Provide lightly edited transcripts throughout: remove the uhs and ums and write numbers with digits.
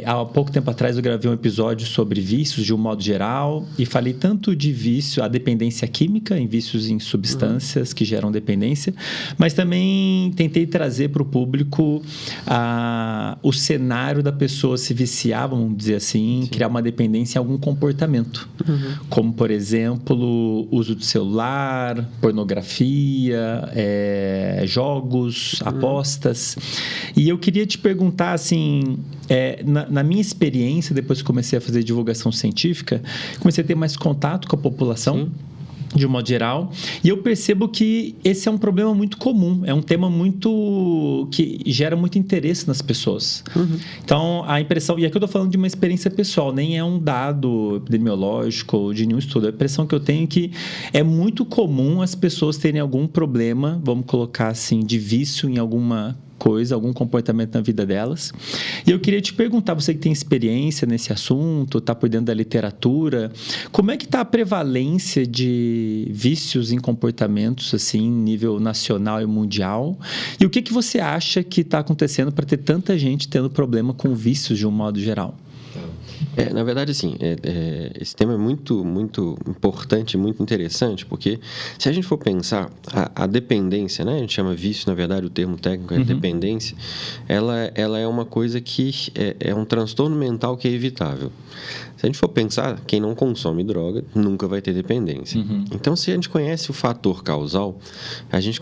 Há pouco tempo atrás eu gravei um episódio sobre vícios de um modo geral e falei tanto de vício, a dependência química, em vícios em substâncias que geram dependência, mas também tentei trazer para o público o cenário da pessoa se viciar, vamos dizer assim, criar uma dependência em algum comportamento, como, por exemplo, uso do celular, pornografia, jogos, apostas. E eu queria te perguntar, assim, na minha experiência, depois que comecei a fazer divulgação científica, comecei a ter mais contato com a população, de um modo geral, e eu percebo que esse é um problema muito comum, é um tema que gera muito interesse nas pessoas. Então, a impressão, e aqui eu estou falando de uma experiência pessoal, nem é um dado epidemiológico ou de nenhum estudo, a impressão que eu tenho é que é muito comum as pessoas terem algum problema, vamos colocar assim, de vício em alguma coisa, algum comportamento na vida delas. E eu queria te perguntar, você que tem experiência nesse assunto, está por dentro da literatura, como é que está a prevalência de vícios em comportamentos, assim, em nível nacional e mundial? E o que você acha que está acontecendo para ter tanta gente tendo problema com vícios de um modo geral? Na verdade, assim, esse tema é muito, muito importante, muito interessante, porque se a gente for pensar, a dependência, né? A gente chama vício, na verdade, o termo técnico é dependência, ela é uma coisa que é um transtorno mental que é evitável. Se a gente for pensar, quem não consome droga nunca vai ter dependência. Então, se a gente conhece o fator causal, a gente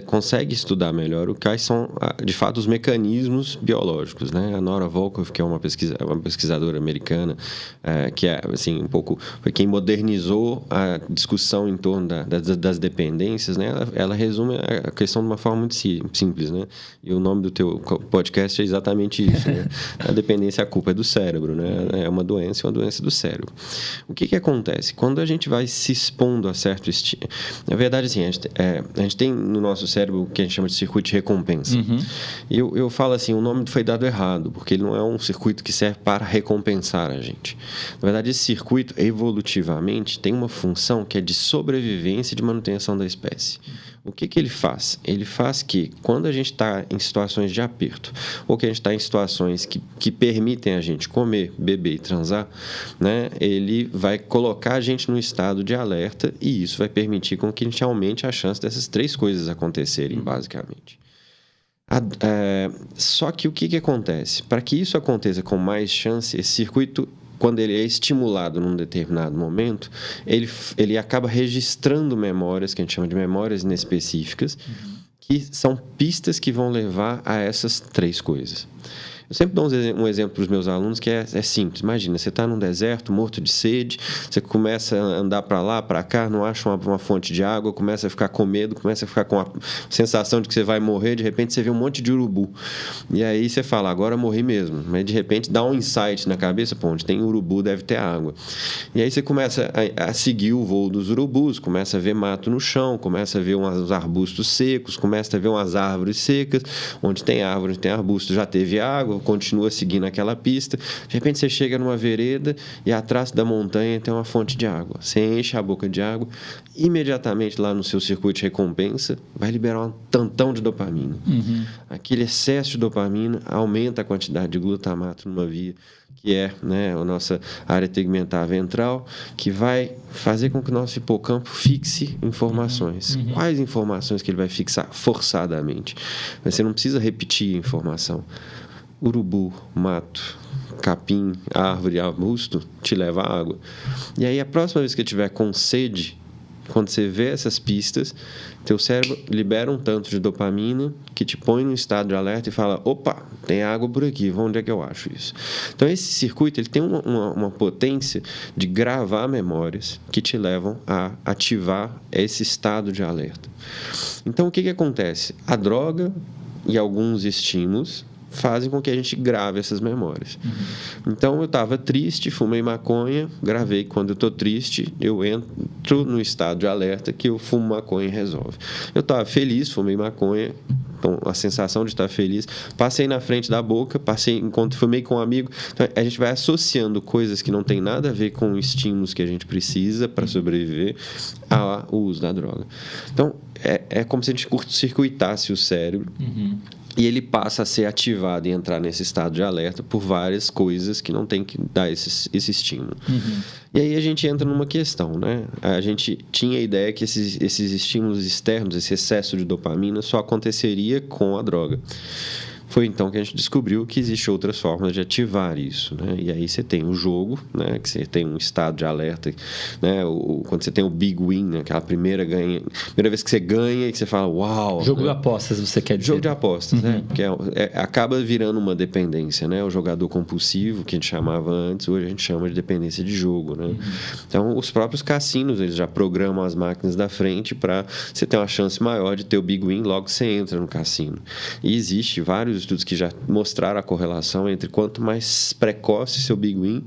consegue estudar melhor quais são, de fato, os mecanismos biológicos, né? A Nora Volkow, que é uma pesquisadora americana, que é, assim, um pouco, foi quem modernizou a discussão em torno das dependências, né? Ela resume a questão de uma forma muito simples, né? E o nome do teu podcast é exatamente isso, né? A dependência, a culpa é do cérebro, né? É uma doença, uma doença do cérebro. O que acontece? Quando a gente vai se expondo a certo estímulo... Na verdade, assim, a gente tem no nosso cérebro o que a gente chama de circuito de recompensa. E eu falo assim, o nome foi dado errado, porque ele não é um circuito que serve para recompensar a gente. Na verdade, esse circuito, evolutivamente, tem uma função que é de sobrevivência e de manutenção da espécie. O que ele faz? Ele faz que, quando a gente está em situações de aperto, ou que a gente está em situações que permitem a gente comer, beber e transar, né, ele vai colocar a gente num estado de alerta e isso vai permitir com que a gente aumente a chance dessas três coisas acontecerem, basicamente. Só que o que acontece? Para que isso aconteça com mais chance, esse circuito, quando ele é estimulado num determinado momento, ele acaba registrando memórias, que a gente chama de memórias inespecíficas, que são pistas que vão levar a essas três coisas. Eu sempre dou um exemplo para os meus alunos que é simples. Imagina, você está num deserto, morto de sede, você começa a andar para lá, para cá, não acha uma fonte de água, começa a ficar com medo, começa a ficar com a sensação de que você vai morrer, de repente você vê um monte de urubu. E aí você fala, agora morri mesmo. Mas de repente dá um insight na cabeça, pô, onde tem urubu deve ter água. E aí você começa a seguir o voo dos urubus, começa a ver mato no chão, começa a ver uns arbustos secos, começa a ver umas árvores secas, onde tem árvore, onde tem arbusto, já teve água, continua seguindo aquela pista, de repente você chega numa vereda e atrás da montanha tem uma fonte de água. Você enche a boca de água, imediatamente lá no seu circuito de recompensa vai liberar um tantão de dopamina. Aquele excesso de dopamina aumenta a quantidade de glutamato numa via, que é, né, a nossa área tegmentar ventral, que vai fazer com que o nosso hipocampo fixe informações. Quais informações que ele vai fixar forçadamente? Você não precisa repetir a informação. Urubu, mato, capim, árvore, arbusto, te leva à água. E aí, a próxima vez que tiver com sede, quando você vê essas pistas, teu cérebro libera um tanto de dopamina que te põe num estado de alerta e fala, opa, tem água por aqui, onde é que eu acho isso? Então, esse circuito ele tem uma potência de gravar memórias que te levam a ativar esse estado de alerta. Então, o que acontece? A droga e alguns estímulos fazem com que a gente grave essas memórias. Então, eu estava triste, fumei maconha, gravei quando eu estou triste, eu entro no estado de alerta que eu fumo maconha e resolve. Eu estava feliz, fumei maconha, então a sensação de estar feliz, passei na frente da boca, enquanto fumei com um amigo. Então, a gente vai associando coisas que não tem nada a ver com estímulos que a gente precisa para sobreviver ao uso da droga. Então, é como se a gente curto-circuitasse o cérebro E ele passa a ser ativado e entrar nesse estado de alerta por várias coisas que não tem que dar esse estímulo. E aí a gente entra numa questão, né? A gente tinha a ideia que esses estímulos externos, esse excesso de dopamina, só aconteceria com a droga. Foi então que a gente descobriu que existem outras formas de ativar isso, né? E aí você tem o jogo, né? Que você tem um estado de alerta, né? Quando você tem o big win, né? Aquela primeira vez que você ganha e que você fala, uau! Jogo né? de apostas, você quer dizer? Jogo de apostas, né? Porque acaba virando uma dependência, né? O jogador compulsivo, que a gente chamava antes, hoje a gente chama de dependência de jogo, né? Então, os próprios cassinos, eles já programam as máquinas da frente para você ter uma chance maior de ter o big win logo que você entra no cassino. E existe vários estudos que já mostraram a correlação entre quanto mais precoce seu big win,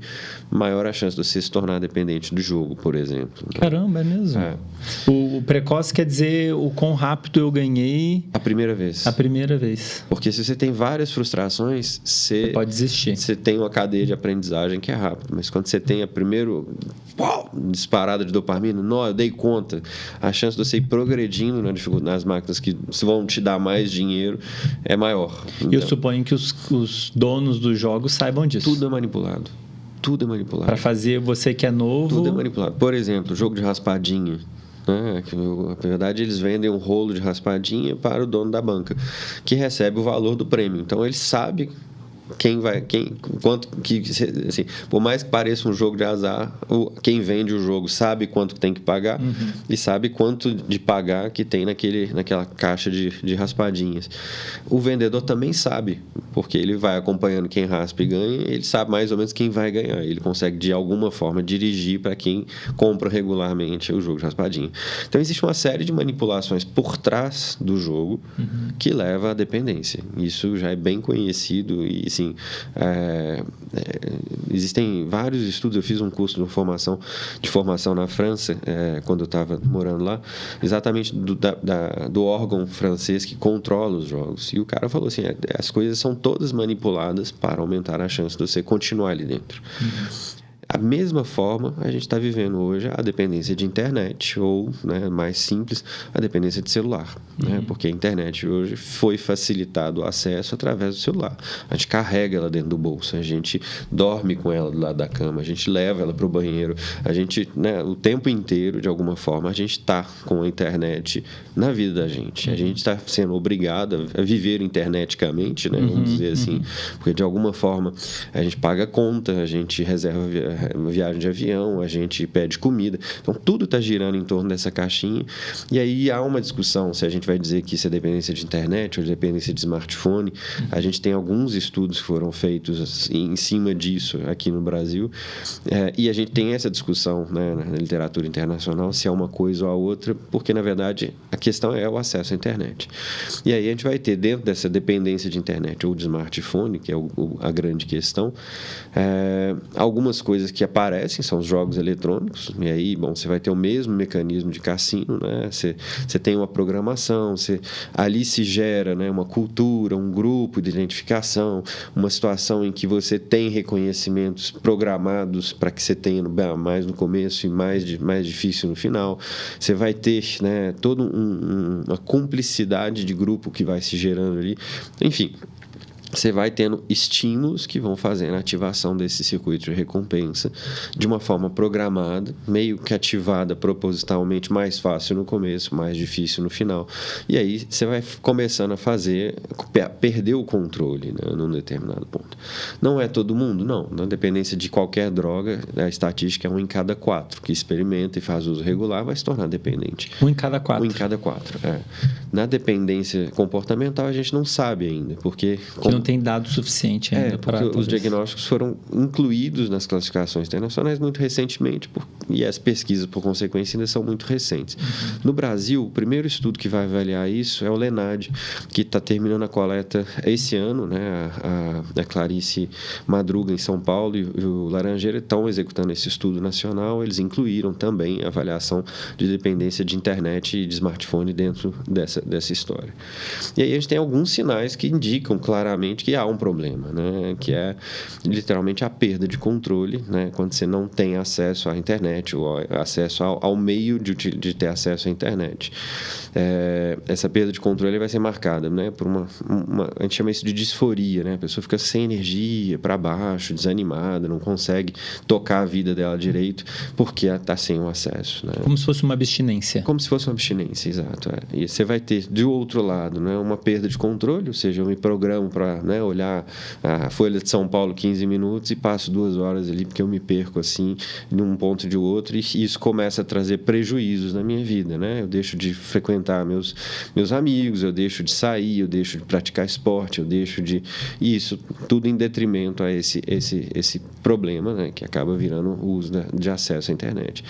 maior a chance de você se tornar dependente do jogo, por exemplo. Caramba, é mesmo? É. O precoce quer dizer o quão rápido eu ganhei a primeira vez. a primeira vez. Porque se você tem várias frustrações, você pode desistir. Você tem uma cadeia de aprendizagem que é rápida. Mas quando você tem a primeira disparada de dopamina, não, eu dei conta, a chance de você ir progredindo nas máquinas que vão te dar mais dinheiro é maior. Eu suponho que os donos dos jogos saibam disso. Tudo é manipulado. Tudo é manipulado. Para fazer você que é novo... Tudo é manipulado. Por exemplo, jogo de raspadinha. Né? Na verdade, eles vendem um rolo de raspadinha para o dono da banca, que recebe o valor do prêmio. Então, ele sabe... assim, por mais que pareça um jogo de azar, quem vende o jogo sabe quanto tem que pagar e sabe quanto de pagar que tem naquela caixa de raspadinhas. O vendedor também sabe, porque ele vai acompanhando quem raspa e ganha, ele sabe mais ou menos quem vai ganhar. Ele consegue, de alguma forma, dirigir para quem compra regularmente o jogo de raspadinha. Então, existe uma série de manipulações por trás do jogo que leva à dependência. Isso já é bem conhecido e, assim, existem vários estudos. Eu fiz um curso de formação na França, quando eu estava morando lá, exatamente do órgão francês que controla os jogos. E o cara falou assim, as coisas são todas manipuladas para aumentar a chance de você continuar ali dentro. A mesma forma, a gente está vivendo hoje a dependência de internet, ou, né, mais simples, a dependência de celular. Né? Porque a internet hoje foi facilitado o acesso através do celular. A gente carrega ela dentro do bolso, a gente dorme com ela do lado da cama, a gente leva ela para o banheiro, a gente, né, o tempo inteiro, de alguma forma, a gente está com a internet na vida da gente. A gente está sendo obrigado a viver interneticamente, né, vamos dizer assim, porque, de alguma forma, a gente paga conta, a gente reserva viagem de avião, a gente pede comida. Então, tudo está girando em torno dessa caixinha. E aí há uma discussão se a gente vai dizer que isso é dependência de internet ou dependência de smartphone. A gente tem alguns estudos que foram feitos em cima disso aqui no Brasil. E a gente tem essa discussão, né, na literatura internacional, se é uma coisa ou a outra, porque, na verdade, a questão é o acesso à internet. E aí a gente vai ter, dentro dessa dependência de internet ou de smartphone, que é a grande questão, algumas coisas que aparecem são os jogos eletrônicos, e aí, bom, você vai ter o mesmo mecanismo de cassino, né? Você tem uma programação, ali se gera, né, uma cultura, um grupo de identificação, uma situação em que você tem reconhecimentos programados para que você tenha mais no começo e mais difícil no final. Você vai ter, né, toda uma cumplicidade de grupo que vai se gerando ali. Enfim, você vai tendo estímulos que vão fazendo a ativação desse circuito de recompensa de uma forma programada, meio que ativada propositalmente, mais fácil no começo, mais difícil no final. E aí você vai começando a perder o controle, né, num determinado ponto. Não é todo mundo? Não. Na dependência de qualquer droga, a estatística é 1 em cada 4 que experimenta e faz uso regular vai se tornar dependente. 1 em cada 4? 1 em cada 4, Na dependência comportamental, a gente não sabe ainda, porque... Não tem dado suficiente ainda para... Os diagnósticos foram incluídos nas classificações internacionais muito recentemente, e as pesquisas, por consequência, ainda são muito recentes. No Brasil, o primeiro estudo que vai avaliar isso é o LENAD, que está terminando a coleta esse ano, né? A Clarice Madruga, em São Paulo, e o Laranjeira estão executando esse estudo nacional. Eles incluíram também a avaliação de dependência de internet e de smartphone dentro dessa história. E aí a gente tem alguns sinais que indicam claramente que há um problema, né? Que é literalmente a perda de controle, né? Quando você não tem acesso à internet ou acesso ao meio de ter acesso à internet. Essa perda de controle vai ser marcada, né, por a gente chama isso de disforia, né? A pessoa fica sem energia, para baixo, desanimada, não consegue tocar a vida dela direito porque ela está sem o acesso, né? Como se fosse uma abstinência. Como se fosse uma abstinência, exato. E você vai ter, do outro lado, né, uma perda de controle, ou seja, eu me programo para, né, olhar a Folha de São Paulo 15 minutos e passo 2 horas ali porque eu me perco assim, num ponto de outro, e isso começa a trazer prejuízos na minha vida, né? Eu deixo de frequentar meus amigos, eu deixo de sair, eu deixo de praticar esporte, eu deixo de... Isso tudo em detrimento a esse problema, né, que acaba virando o uso de acesso à internet.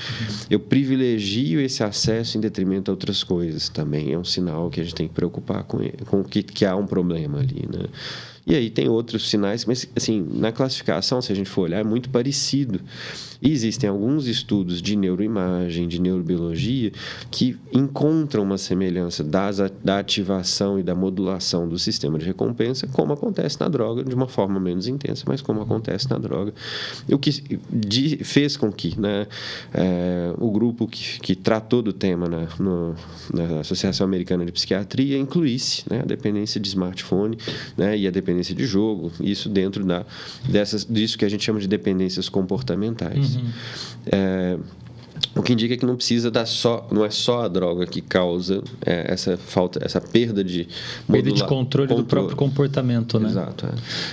Eu privilegio esse acesso em detrimento a outras coisas. Também é um sinal que a gente tem que preocupar com que há um problema ali, né? E aí tem outros sinais, mas assim, na classificação, se a gente for olhar, é muito parecido. E existem alguns estudos de neuroimagem, de neurobiologia, que encontram uma semelhança da ativação e da modulação do sistema de recompensa, como acontece na droga, de uma forma menos intensa, mas como acontece na droga. O que fez com que, né, o grupo que tratou do tema na Associação Americana de Psiquiatria incluísse, né, a dependência de smartphone, né, e a dependência de jogo, isso dentro disso que a gente chama de dependências comportamentais. O que indica que não é só a droga que causa essa perda de controle do próprio comportamento, né? Exato.